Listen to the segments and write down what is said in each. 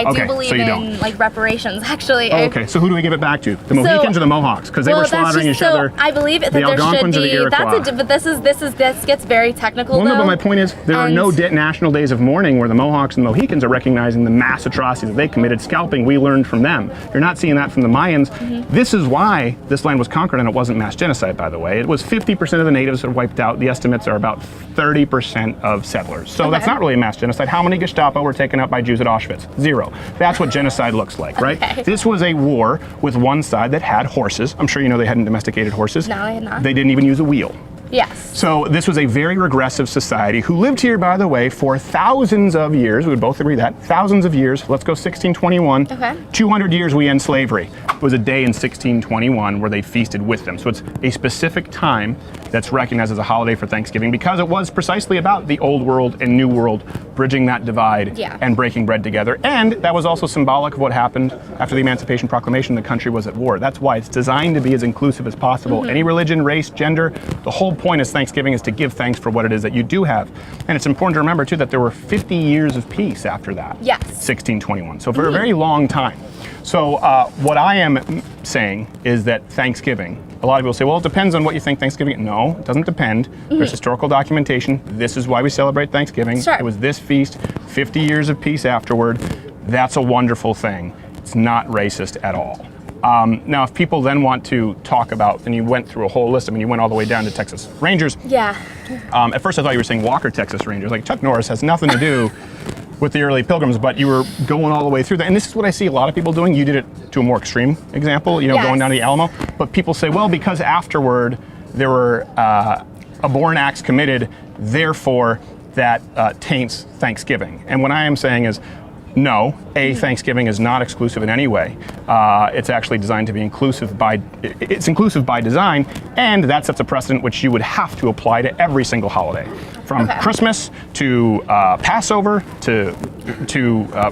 I do believe in like reparations, actually. Oh, okay, so who do we give it back to? The Mohicans or the Mohawks? Because they were slaughtering each other. I believe that the there Algonquins should or the be. Iroquois. But this gets very technical. Well, though. no, but my point is there are no national days of mourning where the Mohawks and the Mohicans are recognizing the mass atrocities that they committed, scalping. We learned from them. You're not seeing that from the Mayans. This is why this land was conquered, and it wasn't mass genocide, by the way. It was 50% of the natives that were wiped out. The estimates are about 30% of settlers. So that's not really a mass genocide. How many Gestapo were taken out by Jews at Auschwitz? 0. That's what genocide looks like, right? This was a war with one side that had horses. I'm sure you know they hadn't domesticated horses. No, they had not. They didn't even use a wheel. Yes. So this was a very regressive society who lived here, by the way, for thousands of years. We would both agree that. Thousands of years. Let's go 1621. Okay. 200 years we end slavery. It was a day in 1621 where they feasted with them. So it's a specific time that's recognized as a holiday for Thanksgiving because it was precisely about the old world and new world, bridging that divide and breaking bread together. And that was also symbolic of what happened after the Emancipation Proclamation. The country was at war. That's why it's designed to be as inclusive as possible. Any religion, race, gender, the whole point is Thanksgiving is to give thanks for what it is that you do have. And it's important to remember too that there were 50 years of peace after that. Yes. 1621. So for a very long time. So what I am saying is that Thanksgiving, a lot of people say, well, it depends on what you think Thanksgiving is. No, it doesn't depend. There's historical documentation. This is why we celebrate Thanksgiving. Sure. It was this feast, 50 years of peace afterward. That's a wonderful thing. It's not racist at all. Now, if people then want to talk about, and you went through a whole list, I mean, you went all the way down to Texas Rangers. Yeah. At first I thought you were saying Walker, Texas Rangers. Like Chuck Norris has nothing to do with the early Pilgrims, but you were going all the way through that. And this is what I see a lot of people doing. You did it to a more extreme example, you know, going down to the Alamo. But people say, well, because afterward there were abhorrent acts committed, therefore that taints Thanksgiving. And what I am saying is, no, Thanksgiving is not exclusive in any way. It's actually designed to be inclusive it's inclusive by design, and that sets a precedent which you would have to apply to every single holiday. From Christmas to Passover to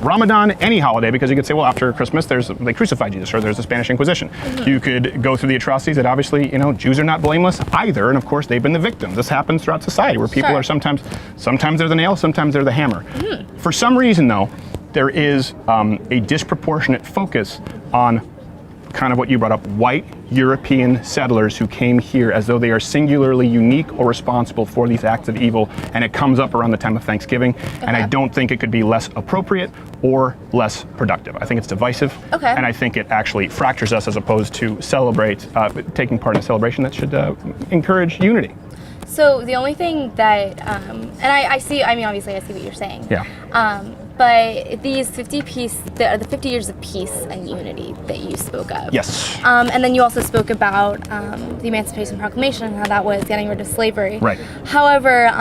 Ramadan, any holiday, because you could say, well, after Christmas, they crucified Jesus, or there's the Spanish Inquisition. You could go through the atrocities that obviously, you know, Jews are not blameless either, and of course they've been the victims. This happens throughout society where people are sometimes they're the nail, sometimes they're the hammer. For some reason though, there is a disproportionate focus on kind of what you brought up, white European settlers who came here as though they are singularly unique or responsible for these acts of evil, and it comes up around the time of Thanksgiving, and I don't think it could be less appropriate or less productive. I think it's divisive, and I think it actually fractures us as opposed to taking part in a celebration that should encourage unity. So the only thing that, and I see, I mean, obviously I see what you're saying. Yeah. But these 50 years of peace and unity that you spoke of. Yes. And then you also spoke about the Emancipation Proclamation and how that was getting rid of slavery. Right. However,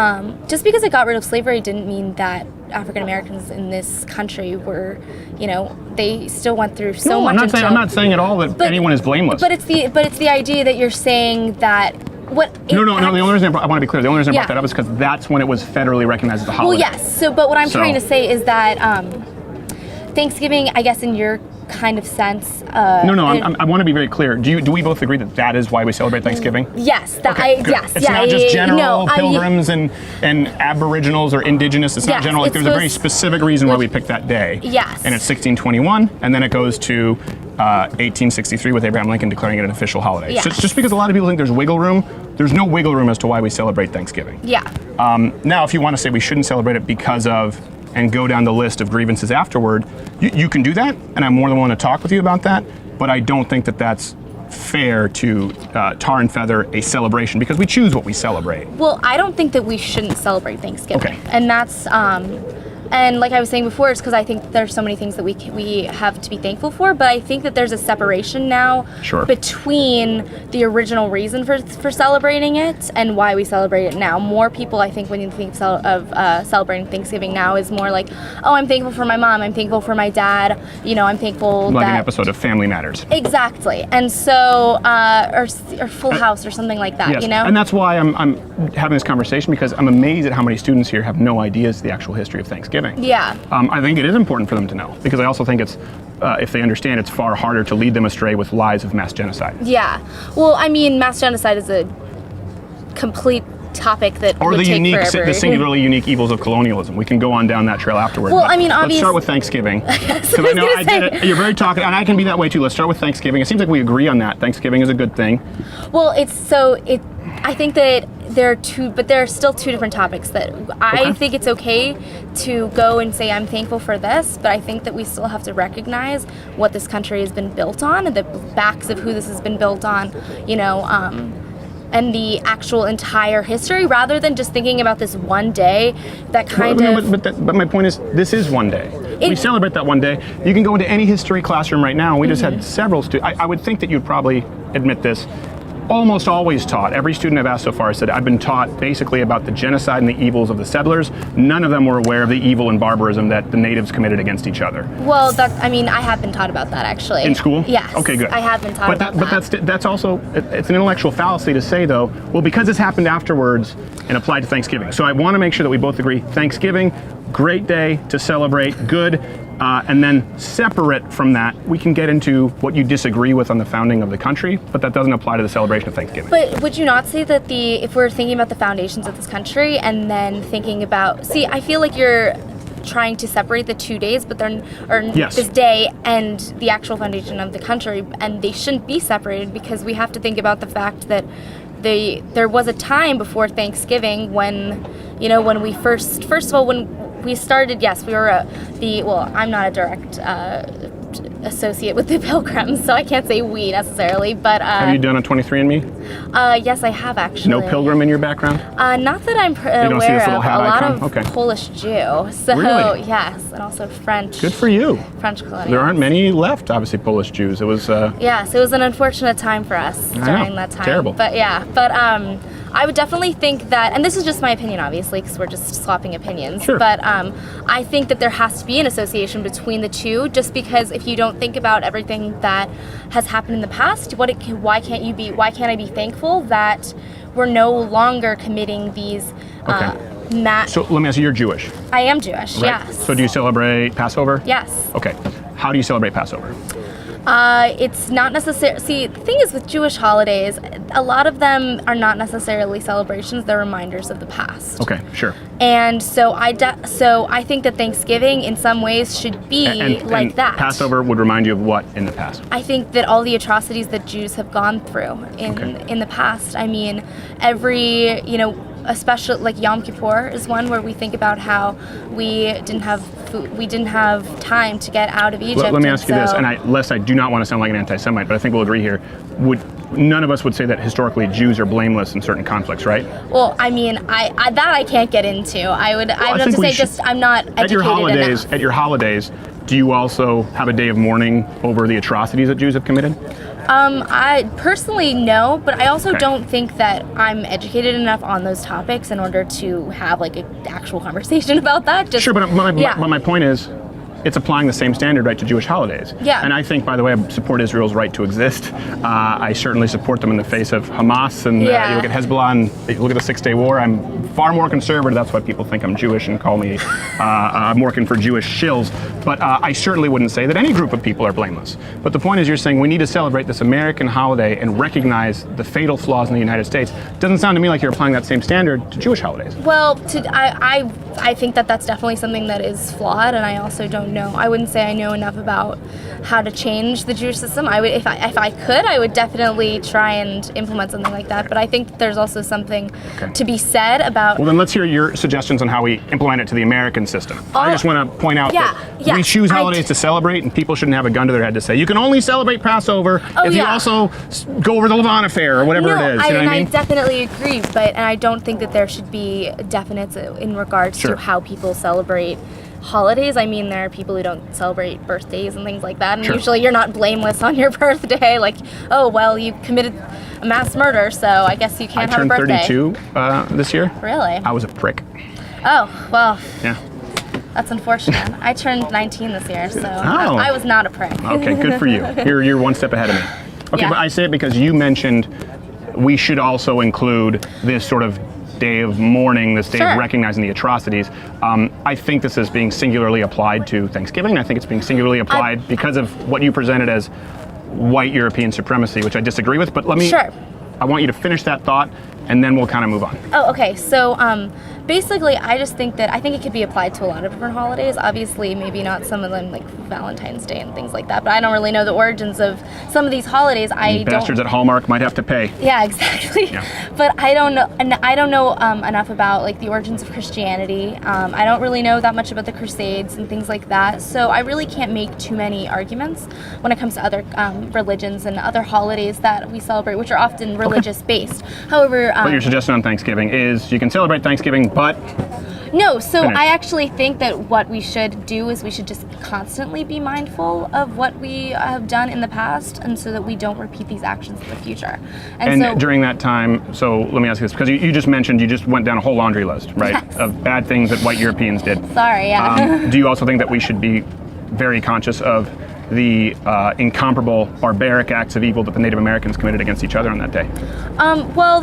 just because it got rid of slavery didn't mean that African Americans in this country were, you know, they still went through so much. I'm not saying at all that anyone is blameless. But it's the idea that you're saying that. No, the only reason I want to be clear, the only reason I brought that up is because that's when it was federally recognized as a holiday. Well, yes. But what I'm trying to say is that Thanksgiving, I guess, in your kind of sense. I want to be very clear. Do we both agree that that is why we celebrate Thanksgiving? Yes. Yes. It's not just general pilgrims and aboriginals or indigenous. It's not general. Like, there's a very specific reason why we picked that day. Yes. And it's 1621, and then it goes to 1863 with Abraham Lincoln declaring it an official holiday. Yes. So it's just because a lot of people think there's wiggle room. There's no wiggle room as to why we celebrate Thanksgiving. Yeah. Now, if you want to say we shouldn't celebrate it because of, and go down the list of grievances afterward, you can do that, and I'm more than willing to talk with you about that, but I don't think that that's fair to tar and feather a celebration because we choose what we celebrate. Well, I don't think that we shouldn't celebrate Thanksgiving. Okay. And that's, and like I was saying before, it's because I think there's so many things that we have to be thankful for, but I think that there's a separation now between the original reason for celebrating it and why we celebrate it now. More people, I think, when you think of celebrating Thanksgiving now, is more like, oh, I'm thankful for my mom, I'm thankful for my dad, you know, I'm thankful like an episode of Family Matters. Exactly. And so, or Full House or something like that, yes. You know? And that's why I'm having this conversation, because I'm amazed at how many students here have no ideas the actual history of Thanksgiving. Yeah. I think it is important for them to know, because I also think it's, if they understand, it's far harder to lead them astray with lies of mass genocide. Yeah. Well, I mean, mass genocide is a complete topic that or would the take unique, forever. the singularly unique evils of colonialism. We can go on down that trail afterwards. Well, I mean, let's obviously, start with Thanksgiving. Yes, Because I know I get it. You're very talkative, and I can be that way too. Let's start with Thanksgiving. It seems like we agree on that. Thanksgiving is a good thing. Well, I think that there are still two different topics that I think it's okay to go and say I'm thankful for this, but I think that we still have to recognize what this country has been built on and the backs of who this has been built on, and the actual entire history, rather than just thinking about this one day that But my point is, this is one day. We celebrate that one day. You can go into any history classroom right now, and we just had several students. I would think that you'd probably admit this. Almost always taught, every student I've asked so far said, I've been taught basically about the genocide and the evils of the settlers. None of them were aware of the evil and barbarism that the natives committed against each other. Well, I have been taught about that, actually. In school? Yes. Okay, good. I have been taught about that. But that's also, it's an intellectual fallacy to say, though, well, because this happened afterwards and applied to Thanksgiving. So I want to make sure that we both agree, Thanksgiving, great day to celebrate, good. And then separate from that, we can get into what you disagree with on the founding of the country, but that doesn't apply to the celebration of Thanksgiving. But would you not say that if we're thinking about the foundations of this country and then thinking about, I feel like you're trying to separate the 2 days, but this day and the actual foundation of the country, and they shouldn't be separated, because we have to think about the fact that there was a time before Thanksgiving when we first of all, when we started, yes, we were I'm not a direct associate with the Pilgrims, so I can't say we necessarily, but... have you done a 23andMe? Yes, I have, actually. No Pilgrim in your background? Not that I'm aware of. A lot of Polish Jew, so really? Yes, and also French. Good for you. French colonials. There aren't many left, obviously, Polish Jews. It was... Yes, it was an unfortunate time for us during that time. Terrible. But I would definitely think that, and this is just my opinion, obviously, because we're just swapping opinions. Sure. But I think that there has to be an association between the two, just because if you don't think about everything that has happened in the past, why can't I be thankful that we're no longer committing these? So let me ask you, you're Jewish. I am Jewish. Right? Yes. So do you celebrate Passover? Yes. Okay. How do you celebrate Passover? It's not necessarily. See, the thing is with Jewish holidays, a lot of them are not necessarily celebrations; they're reminders of the past. Okay, sure. And so I think that Thanksgiving, in some ways, should be like that. Passover would remind you of what in the past? I think that all the atrocities that Jews have gone through in the past. I mean, every especially like Yom Kippur is one where we think about how we didn't have food, we didn't have time to get out of Egypt. Let me ask you this, and lest I do not want to sound like an anti-Semite, but I think we'll agree here. None of us would say that historically Jews are blameless in certain conflicts, right? Well, I mean, I can't get into. I would have to say I'm not educated enough. At your holidays, do you also have a day of mourning over the atrocities that Jews have committed? I personally no, but I also don't think that I'm educated enough on those topics in order to have like an actual conversation about that. Sure, but my point is, it's applying the same standard, right, to Jewish holidays. Yeah. And I think, by the way, I support Israel's right to exist. I certainly support them in the face of Hamas, and you look at Hezbollah, and you look at the Six-Day War. I'm far more conservative. That's why people think I'm Jewish and call me I'm working for Jewish shills. But I certainly wouldn't say that any group of people are blameless. But the point is, you're saying we need to celebrate this American holiday and recognize the fatal flaws in the United States. Doesn't sound to me like you're applying that same standard to Jewish holidays. Well, I think that that's definitely something that is flawed, and I also don't know. I wouldn't say I know enough about how to change the Jewish system. I would, if I could, I would definitely try and implement something like that. But I think that there's also something to be said about. Well, then let's hear your suggestions on how we implement it to the American system. I just want to point out that we choose holidays to celebrate, and people shouldn't have a gun to their head to say you can only celebrate Passover if you also go over the Levant affair or whatever it is. I definitely agree, and I don't think that there should be definites in regards to how people celebrate holidays. I mean, there are people who don't celebrate birthdays and things like that, and usually you're not blameless on your birthday. Like, oh, well, you committed a mass murder, so I guess you can't have a birthday. I turned 32 this year. Really? I was a prick. Oh, well. Yeah. That's unfortunate. I turned 19 this year, so I was not a prick. Okay, good for you. You're one step ahead of me. Okay, but I say it because you mentioned we should also include this sort of day of mourning, this day of recognizing the atrocities. I think this is being singularly applied to Thanksgiving. I think it's being singularly applied because of what you presented as white European supremacy, which I disagree with. But let me I want you to finish that thought, and then we'll kind of move on. Oh, okay. So basically, I just think it could be applied to a lot of different holidays. Obviously, maybe not some of them like Valentine's Day and things like that, but I don't really know the origins of some of these holidays. Bastards at Hallmark might have to pay. Yeah, exactly. Yeah. But I don't know, and I don't know enough about like the origins of Christianity. I don't really know that much about the Crusades and things like that. So I really can't make too many arguments when it comes to other religions and other holidays that we celebrate, which are often religious based. However, what you're suggesting on Thanksgiving is you can celebrate Thanksgiving, but no. So finish. I actually think that what we should do is we should just constantly be mindful of what we have done in the past, and so that we don't repeat these actions in the future. And so, during that time, so let me ask you this, because you just mentioned, you just went down a whole laundry list, right, yes, of bad things that white Europeans did. Sorry, yeah. Do you also think that we should be very conscious of the incomparable barbaric acts of evil that the Native Americans committed against each other on that day?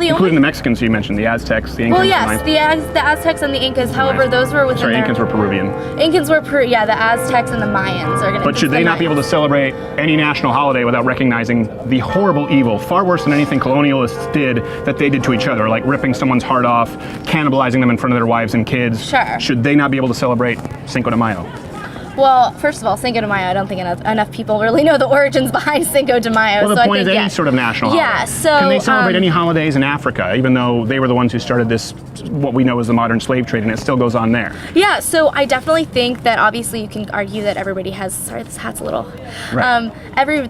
Including the Mexicans you mentioned, the Aztecs, the Incas. Well, yes, the Aztecs and the Incas. However, those were within Incans were Peruvian. Incans were the Aztecs and the Mayans are going to. But should they not be able to celebrate any national holiday without recognizing the horrible evil, far worse than anything colonialists did, that they did to each other, like ripping someone's heart off, cannibalizing them in front of their wives and kids? Sure. Should they not be able to celebrate Cinco de Mayo? Well, first of all, Cinco de Mayo, I don't think enough people really know the origins behind Cinco de Mayo. Well, the point is any sort of national holiday. Yeah, so... Can they celebrate any holidays in Africa, even though they were the ones who started this, what we know as the modern slave trade, and it still goes on there? Yeah, so I definitely think that obviously you can argue that everybody has... Sorry, this hat's a little... Right.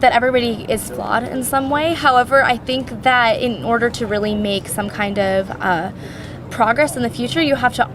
That everybody is flawed in some way. However, I think that in order to really make some kind of progress in the future, you have to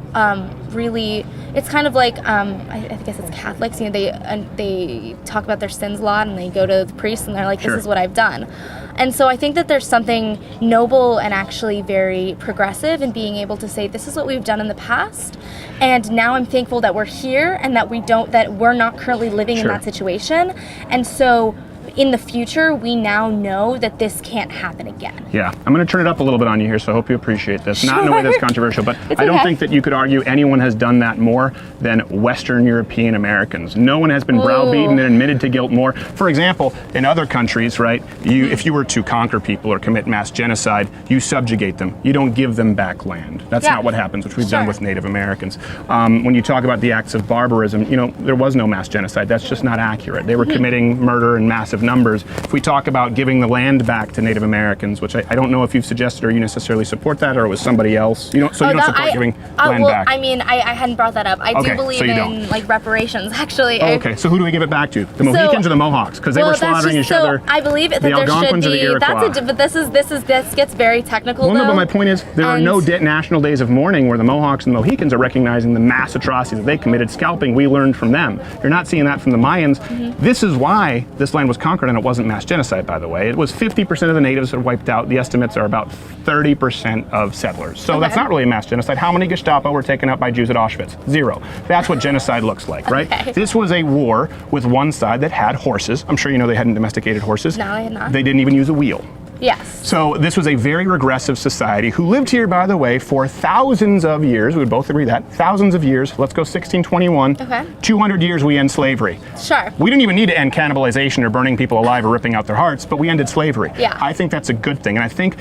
really... It's kind of like I guess it's Catholics. You know, they talk about their sins a lot, and they go to the priest, and they're like, "This is what I've done." And so I think that there's something noble and actually very progressive in being able to say, "This is what we've done in the past, and now I'm thankful that we're here and that we're not currently living in that situation." And so, in the future, we now know that this can't happen again. Yeah, I'm going to turn it up a little bit on you here, so I hope you appreciate this. Not in a way that's controversial, but I don't think that you could argue anyone has done that more than Western European Americans. No one has been browbeaten and admitted to guilt more. For example, in other countries, right, if you were to conquer people or commit mass genocide, you subjugate them. You don't give them back land. That's not what happens, which we've done with Native Americans. When you talk about the acts of barbarism, you know, there was no mass genocide. That's just not accurate. They were committing murder in massive numbers. If we talk about giving the land back to Native Americans, which I don't know if you've suggested or you necessarily support that, or it was somebody else. You don't support giving land back. I mean, I hadn't brought that up. I do believe in like reparations, actually. Okay, so who do we give it back to? The Mohicans or the Mohawks? Because they were slaughtering each other. I believe that there should be. But this gets very technical. Well, no, but my point is there are no national days of mourning where the Mohawks and the Mohicans are recognizing the mass atrocities that they committed, scalping. We learned from them. You're not seeing that from the Mayans. This is why this land was conquered, and it wasn't mass genocide, by the way. It was 50% of the natives that were wiped out. The estimates are about 30% of settlers. So that's not really a mass genocide. How many Gestapo were taken out by Jews at Auschwitz? 0. That's what genocide looks like, right? This was a war with one side that had horses. I'm sure you know they hadn't domesticated horses. No, I had not. They didn't even use a wheel. Yes. So this was a very regressive society who lived here, by the way, for thousands of years. We would both agree that. Thousands of years. Let's go 1621. Okay. 200 years we end slavery. Sure. We didn't even need to end cannibalization or burning people alive or ripping out their hearts, but we ended slavery. Yeah. I think that's a good thing. And I think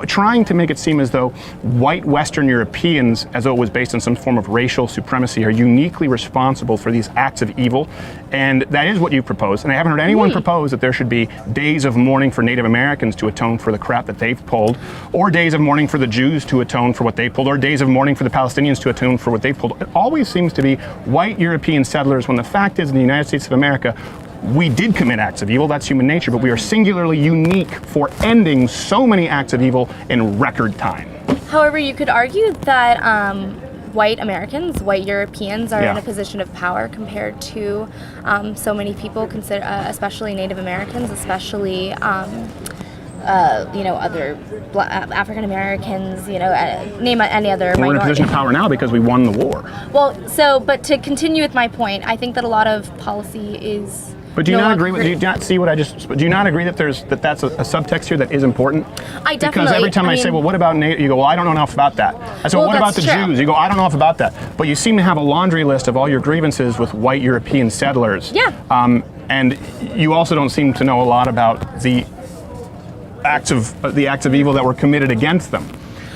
trying to make it seem as though white Western Europeans, as though it was based on some form of racial supremacy, are uniquely responsible for these acts of evil. And that is what you propose. And I haven't heard anyone propose that there should be days of mourning for Native Americans to atone for the crap that they've pulled, or days of mourning for the Jews to atone for what they pulled, or days of mourning for the Palestinians to atone for what they've pulled. It always seems to be white European settlers, when the fact is in the United States of America, we did commit acts of evil, that's human nature, but we are singularly unique for ending so many acts of evil in record time. However, you could argue that white Americans, white Europeans are in a position of power compared to so many people, especially Native Americans, especially other African Americans, name any other minority. We're in a position of power now because we won the war. Well, but to continue with my point, I think that a lot of policy is... But do you not agree with? Do you not see what I just? Do you not agree that that's a subtext here that is important? I definitely. Because every time I say, well, what about Native? You go, well, I don't know enough about that. I said, well, what about the Jews? You go, I don't know enough about that. But you seem to have a laundry list of all your grievances with white European settlers. Yeah. And you also don't seem to know a lot about the acts of evil that were committed against them.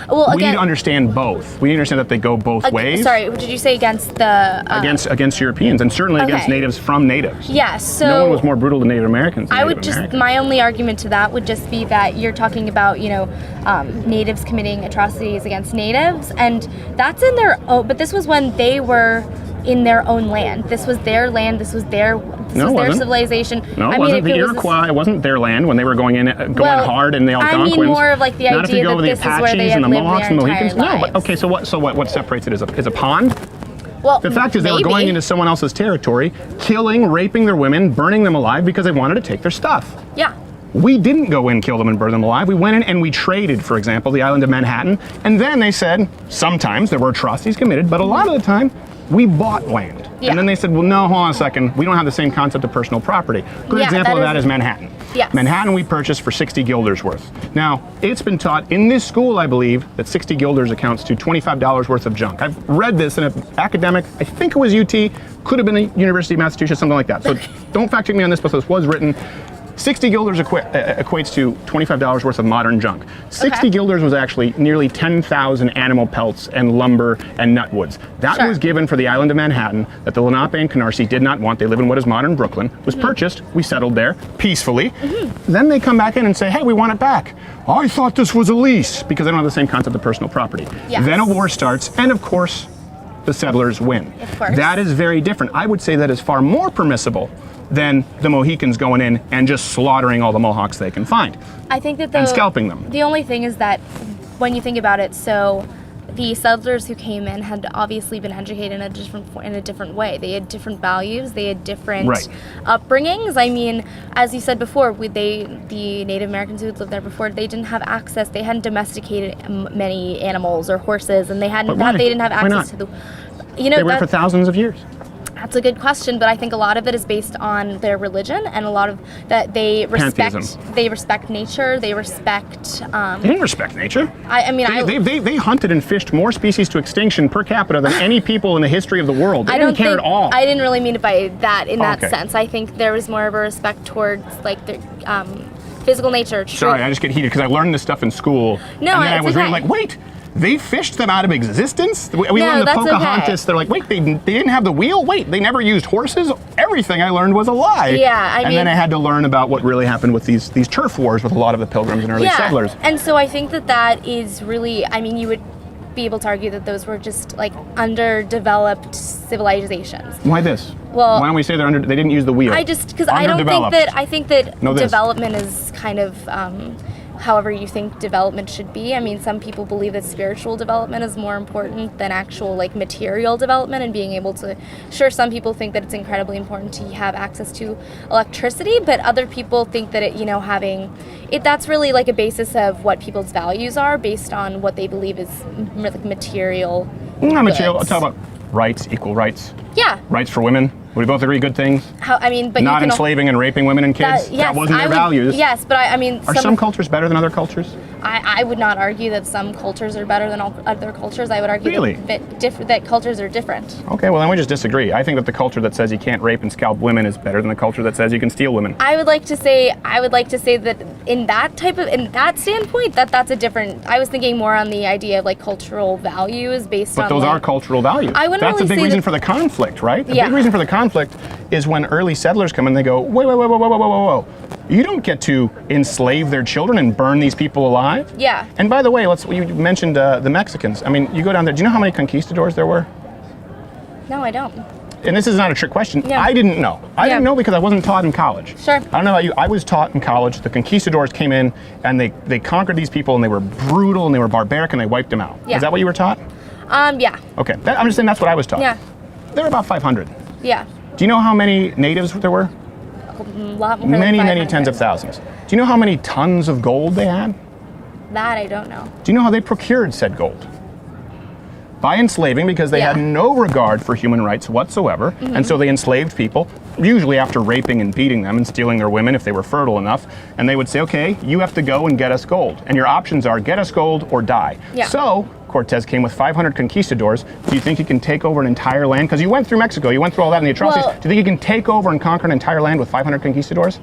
Well, we need to understand both. We need to understand that they go both ways. Sorry, did you say against the... against Europeans, and certainly against natives from natives. Yeah, so... No one was more brutal than Native Americans. My only argument to that would just be that you're talking about, natives committing atrocities against natives, and that's in their own... But this was when they were in their own land. This was their land. This was their civilization. No, it wasn't. The Iroquois, it wasn't their land when they were going hard and the Algonquins. I mean more of like the Not idea that this is where they had and the lived Mohawks their and the entire Mohicans. lives. No, but okay, so what separates it is a pond? Well, the fact is they were going into someone else's territory, killing, raping their women, burning them alive because they wanted to take their stuff. Yeah. We didn't go in, kill them, and burn them alive. We went in and we traded, for example, the island of Manhattan. And then they said, sometimes there were atrocities committed, but a lot of the time, we bought land. Yeah. And then they said, well, no, hold on a second. We don't have the same concept of personal property. Good example of that is Manhattan. Yes. Manhattan we purchased for 60 guilders worth. Now, it's been taught in this school, I believe, that 60 guilders accounts to $25 worth of junk. I've read this in an academic, I think it was UT, could have been the University of Massachusetts, something like that. So don't fact check me on this, but this was written. 60 guilders equates to $25 worth of modern junk. 60 guilders was actually nearly 10,000 animal pelts and lumber and nutwoods. That was given for the island of Manhattan that the Lenape and Canarsie did not want. They live in what is modern Brooklyn. Was purchased. We settled there peacefully. Then they come back in and say, hey, we want it back. I thought this was a lease, because they don't have the same concept of personal property. Yes. Then a war starts, and of course, the settlers win. Of course. That is very different. I would say that is far more permissible than the Mohicans going in and just slaughtering all the Mohawks they can find. I think that and scalping them. The only thing is that when you think about it, so the settlers who came in had obviously been educated in a different way. They had different values. They had different upbringings. I mean, as you said before, the Native Americans who had lived there before, they didn't have access. They hadn't domesticated many animals or horses, and they didn't have access to the. They were for thousands of years. That's a good question, but I think a lot of it is based on their religion, and a lot of that they respect. Pantheism. They respect nature. They respect. They didn't respect nature. They hunted and fished more species to extinction per capita than any people in the history of the world. They didn't care at all. I didn't really mean it by that in that sense. I think there was more of a respect towards like their physical nature. Sorry, I just get heated because I learned this stuff in school. No, and then I was really like, wait. They fished them out of existence? We learned the Pocahontas, they're like, wait, they didn't have the wheel? Wait, they never used horses? Everything I learned was a lie. Yeah, and then I had to learn about what really happened with these turf wars with a lot of the pilgrims and early settlers. And so I think that is really, you would be able to argue that those were just like underdeveloped civilizations. Why this? Well, why don't we say they didn't use the wheel? I think that development is kind of however you think development should be. I mean, some people believe that spiritual development is more important than actual like material development and being able to, sure, some people think that it's incredibly important to have access to electricity, but other people think that having it, that's really like a basis of what people's values are based on what they believe is like material. Not material, I'll talk about rights, equal rights. Yeah. Rights for women. Would we both agree good things? But not enslaving and raping women and kids. That wasn't their values. Yes, but are some cultures better than other cultures? I would not argue that some cultures are better than other cultures. I would argue that cultures are different. Okay, well then we just disagree. I think that the culture that says you can't rape and scalp women is better than the culture that says you can steal women. I would like to say that in that standpoint, that's a different. I was thinking more on the idea of like cultural values based on. But those are cultural values. That's a big reason for the conflict, right? The big reason for the conflict is when early settlers come and they go, whoa. You don't get to enslave their children and burn these people alive. Yeah. And by the way, you mentioned the Mexicans. I mean, you go down there. Do you know how many conquistadors there were? No, I don't. And this is not a trick question. Yeah. I didn't know. I didn't know because I wasn't taught in college. Sure. I don't know about you. I was taught in college. The conquistadors came in and they conquered these people and they were brutal and they were barbaric and they wiped them out. Yeah. Is that what you were taught? Yeah. Okay. I'm just saying that's what I was taught. Yeah. There were about 500. Yeah. Do you know how many natives there were? A lot more. Many tens of thousands. Do you know how many tons of gold they had? That I don't know. Do you know how they procured said gold? By enslaving, because they had no regard for human rights whatsoever, and so they enslaved people, usually after raping and beating them and stealing their women if they were fertile enough, and they would say, okay, you have to go and get us gold, and your options are get us gold or die. Yeah. So Cortez came with 500 conquistadors. Do you think he can take over an entire land? Because you went through Mexico, you went through all that in the atrocities. Do you think he can take over and conquer an entire land with 500 conquistadors?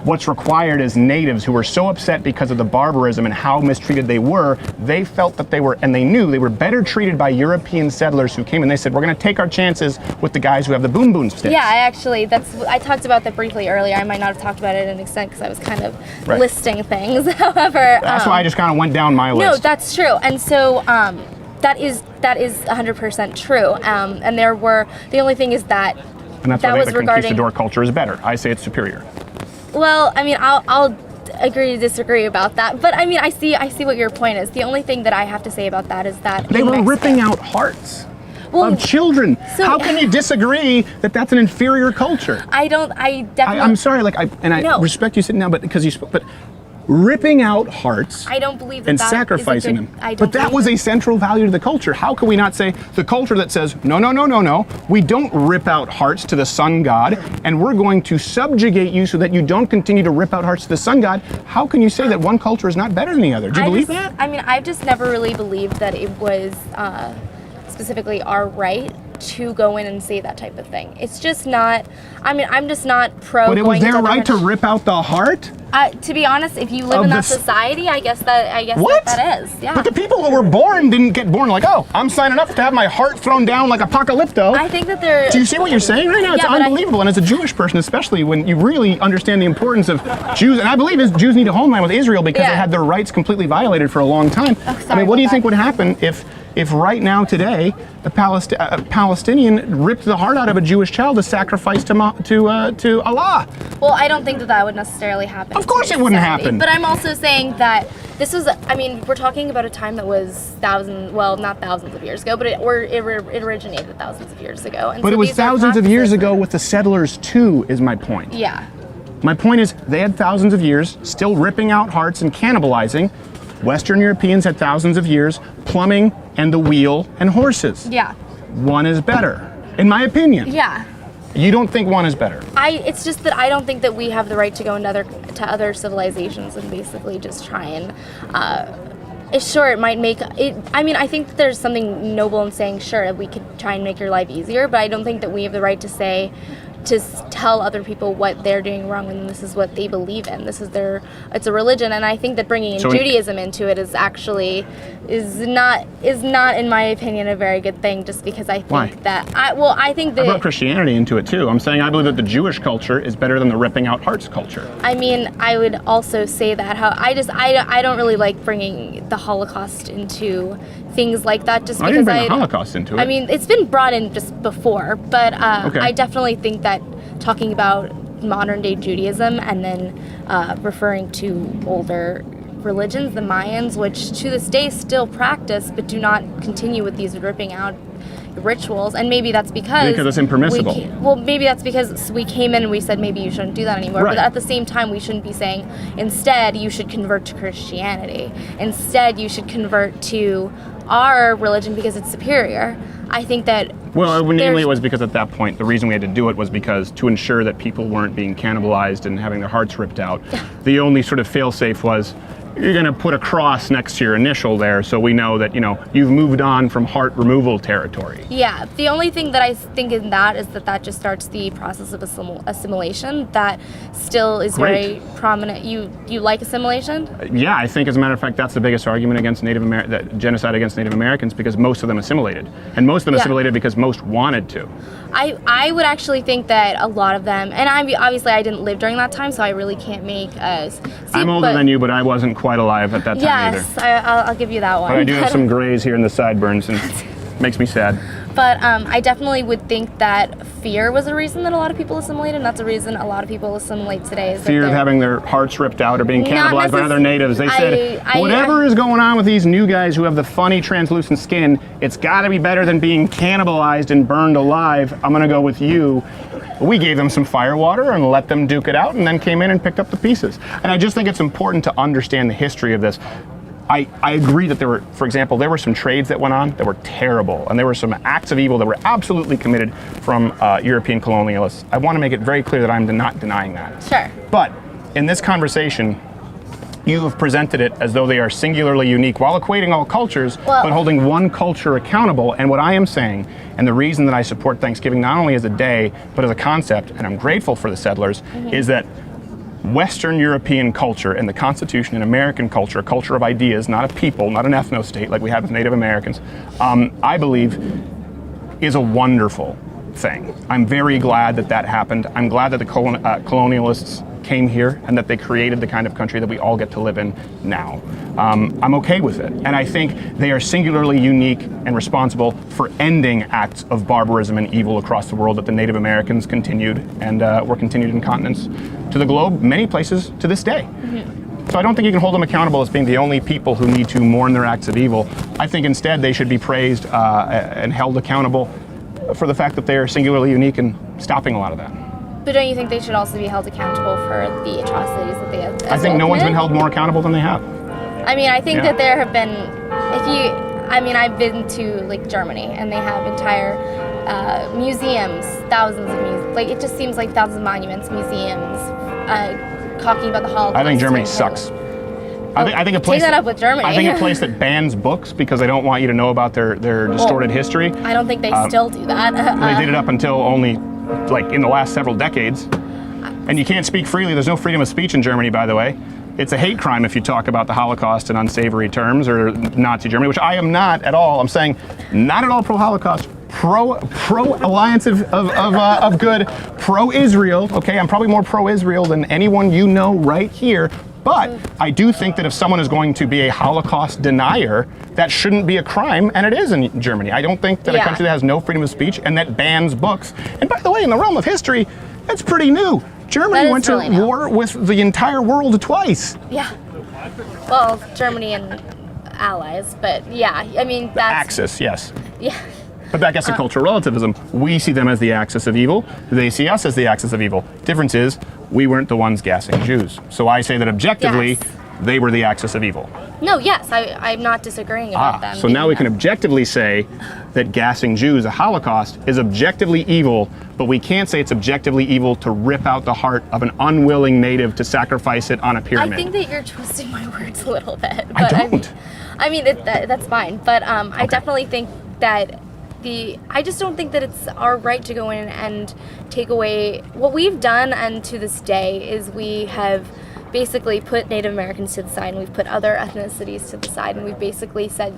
What's required is natives who were so upset because of the barbarism and how mistreated they were, they felt that they were, and they knew they were better treated by European settlers who came and they said, we're going to take our chances with the guys who have the boom boom sticks. Yeah, I talked about that briefly earlier. I might not have talked about it in an extent because I was kind of listing things. However, that's why I just kind of went down my list. No, that's true. And so that is 100% true. And there were, the only thing is that and that's that why I was think the conquistador culture is better. I say it's superior. Well, I mean, I'll agree to disagree about that, but I mean, I see what your point is. The only thing that I have to say about that is that they were ripping out hearts of children. So, how can you disagree that that's an inferior culture? I definitely. I'm sorry, I respect you sitting down, but because you spoke, but ripping out hearts. I don't believe that and that sacrificing them. But that was a central value to the culture. How can we not say the culture that says no, we don't rip out hearts to the sun god, and we're going to subjugate you so that you don't continue to rip out hearts to the sun god? How can you say that one culture is not better than the other? Do you believe that? I mean, I've just never really believed that it was specifically our right to go in and say that type of thing. It's just not. I mean, I'm just not pro. But it was their right to rip out the heart. To be honest, if you live in that society, I guess that is. Yeah. But the people who were born didn't get born like, oh, I'm signing up to have my heart thrown down like apocalypto. I think that they're. Do you see what you're saying right now? It's unbelievable. And as a Jewish person, especially when you really understand the importance of Jews, and I believe Jews need a homeland with Israel because they had their rights completely violated for a long time. I mean, what do you think would happen if right now today a Palestinian ripped the heart out of a Jewish child to sacrifice to Allah? Well, I don't think that would necessarily happen. Of course it wouldn't happen. But I'm also saying that this was, I mean, we're talking about a time that was not thousands of years ago, but it originated thousands of years ago. And but it was thousands of years ago with the settlers too, is my point. Yeah. My point is they had thousands of years still ripping out hearts and cannibalizing. Western Europeans had thousands of years plumbing and the wheel and horses. Yeah. One is better, in my opinion. Yeah. You don't think one is better? It's just that I don't think that we have the right to go to other civilizations and basically just try and. Sure, it might make it. I mean, I think that there's something noble in saying, sure, we could try and make your life easier, but I don't think that we have the right to say, to tell other people what they're doing wrong and this is what they believe in. It's a religion, and I think that bringing in Judaism into it is not in my opinion a very good thing, just because I think I think that I brought Christianity into it too. I'm saying I believe that the Jewish culture is better than the ripping out hearts culture. I mean, I would also say that I don't really like bringing the Holocaust into things like that, just because I didn't bring the Holocaust into it. I mean, it's been brought in just before, but I definitely think that talking about modern day Judaism and then referring to older religions, the Mayans, which to this day still practice but do not continue with these ripping out rituals, and maybe that's because it's impermissible. Maybe that's because we came in and we said maybe you shouldn't do that anymore. Right. But at the same time, we shouldn't be saying instead you should convert to Christianity. Instead, you should convert to our religion because it's superior. I think that. Well, namely, it was because at that point, the reason we had to do it was because to ensure that people weren't being cannibalized and having their hearts ripped out. The only sort of fail-safe was, you're going to put a cross next to your initial there so we know that, you've moved on from heart removal territory. Yeah, the only thing that I think in that is that just starts the process of assimilation that still is very prominent. You like assimilation? Yeah, I think as a matter of fact that's the biggest argument against genocide against Native Americans, because most of them assimilated. And most of them assimilated because most wanted to. I would actually think that a lot of them, and obviously I didn't live during that time, so I really can't make I'm older than you, but I wasn't quite alive at that time either. Yes, I'll give you that one. But I do have some grays here in the sideburns, and it makes me sad. But I definitely would think that fear was a reason that a lot of people assimilated, and that's a reason a lot of people assimilate today. Is fear of having their hearts ripped out or being cannibalized by other natives. They said, whatever is going on with these new guys who have the funny translucent skin, it's got to be better than being cannibalized and burned alive. I'm going to go with you. We gave them some fire water and let them duke it out, and then came in and picked up the pieces. And I just think it's important to understand the history of this. I agree that for example, there were some trades that went on that were terrible, and there were some acts of evil that were absolutely committed from European colonialists. I want to make it very clear that I'm not denying that. Sure. But in this conversation, you have presented it as though they are singularly unique while equating all cultures, but holding one culture accountable. And what I am saying, and the reason that I support Thanksgiving not only as a day, but as a concept, and I'm grateful for the settlers, is that Western European culture and the Constitution and American culture, a culture of ideas, not of people, not an ethno-state like we have with Native Americans, I believe is a wonderful thing. I'm very glad that that happened. I'm glad that the colonialists came here and that they created the kind of country that we all get to live in now. I'm okay with it. And I think they are singularly unique and responsible for ending acts of barbarism and evil across the world that the Native Americans continued and were continued in continents to the globe, many places to this day. So I don't think you can hold them accountable as being the only people who need to mourn their acts of evil. I think instead they should be praised and held accountable for the fact that they are singularly unique and stopping a lot of that. But don't you think they should also be held accountable for the atrocities that they have? I think no one's been held more accountable than they have. I mean, I think that there have been, I've been to like Germany, and they have entire museums, thousands of museums. Like, it just seems like thousands of monuments, museums, talking about the Holocaust. I think Germany sucks. I think a place take that up with Germany. I think a place that bans books because they don't want you to know about their distorted history. I don't think they still do that. They did it up until only like in the last several decades. And you can't speak freely. There's no freedom of speech in Germany, by the way. It's a hate crime if you talk about the Holocaust in unsavory terms or Nazi Germany, which I am not at all. I'm saying not at all pro-Holocaust, pro-alliance of good, pro-Israel. Okay, I'm probably more pro-Israel than anyone you know right here. But I do think that if someone is going to be a Holocaust denier, that shouldn't be a crime, and it is in Germany. I don't think that a country that has no freedom of speech and that bans books, and by the way, in the realm of history, that's pretty new. Germany went to war with the entire world twice. Yeah. Well, Germany and allies, but yeah, I mean, that's... The Axis, yes. Yeah. But that gets to cultural relativism. We see them as the axis of evil. They see us as the axis of evil. Difference is, we weren't the ones gassing Jews. So I say that objectively, they were the axis of evil. No, yes, I'm not disagreeing about them. So now we can objectively say that gassing Jews, a Holocaust, is objectively evil, but we can't say it's objectively evil to rip out the heart of an unwilling native to sacrifice it on a pyramid. I think that you're twisting my words a little bit. But I don't. That's fine. But I definitely think that I just don't think that it's our right to go in and take away what we've done. And to this day is we have basically put Native Americans to the side, and we've put other ethnicities to the side, and we've basically said,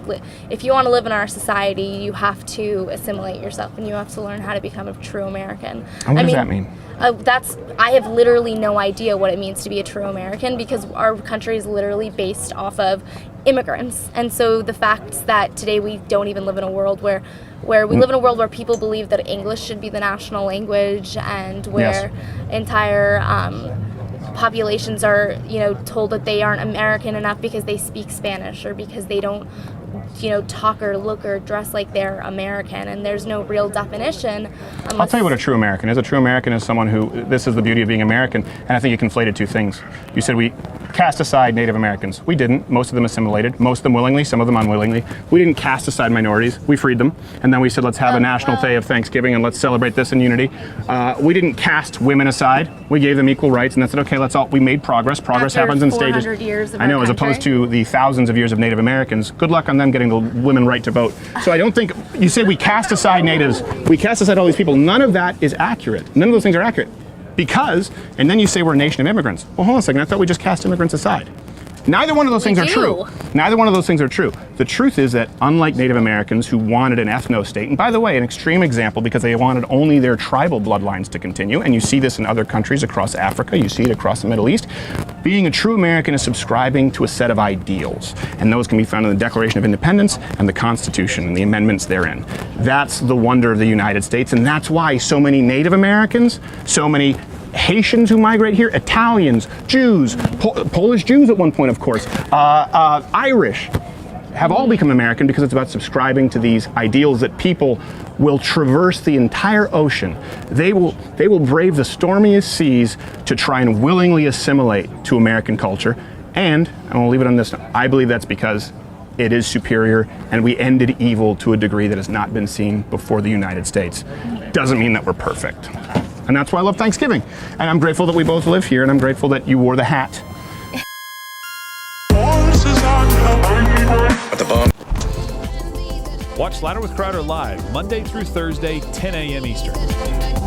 if you want to live in our society, you have to assimilate yourself and you have to learn how to become a true American. And what does that mean? I have literally no idea what it means to be a true American, because our country is literally based off of immigrants. And so the fact that today we don't even live in a world where we live in a world where people believe that English should be the national language, and where entire populations are, told that they aren't American enough because they speak Spanish or because they don't, talk or look or dress like they're American, and there's no real definition. I'll tell you what a true American is. A true American is someone who, this is the beauty of being American, and I think you conflated two things. You said we cast aside Native Americans. We didn't. Most of them assimilated, most of them willingly, some of them unwillingly. We didn't cast aside minorities. We freed them, and then we said, let's have a national day of Thanksgiving and let's celebrate this in unity. We didn't cast women aside. We gave them equal rights, and then said, okay, we made progress. Progress happens in stages. Years of I know, as opposed to the thousands of years of Native Americans. Good luck on them getting the women right to vote. So I don't think, you say we cast aside natives, we cast aside all these people. None of that is accurate. None of those things are accurate. Because, and then you say we're a nation of immigrants. Well, hold on a second, I thought we just cast immigrants aside. Neither one of those things are true. Neither one of those things are true. The truth is that unlike Native Americans who wanted an ethno-state, and by the way, an extreme example because they wanted only their tribal bloodlines to continue, and you see this in other countries across Africa, you see it across the Middle East, being a true American is subscribing to a set of ideals, and those can be found in the Declaration of Independence and the Constitution and the amendments therein. That's the wonder of the United States, and that's why so many Native Americans, so many Haitians who migrate here, Italians, Jews, Polish Jews at one point, of course, Irish, have all become American because it's about subscribing to these ideals that people will traverse the entire ocean. They will brave the stormiest seas to try and willingly assimilate to American culture. And I'm gonna leave it on this note. I believe that's because it is superior, and we ended evil to a degree that has not been seen before the United States. Doesn't mean that we're perfect. And that's why I love Thanksgiving. And I'm grateful that we both live here, and I'm grateful that you wore the hat. At the bomb. Watch Slider with Crowder live Monday through Thursday, 10 a.m. Eastern.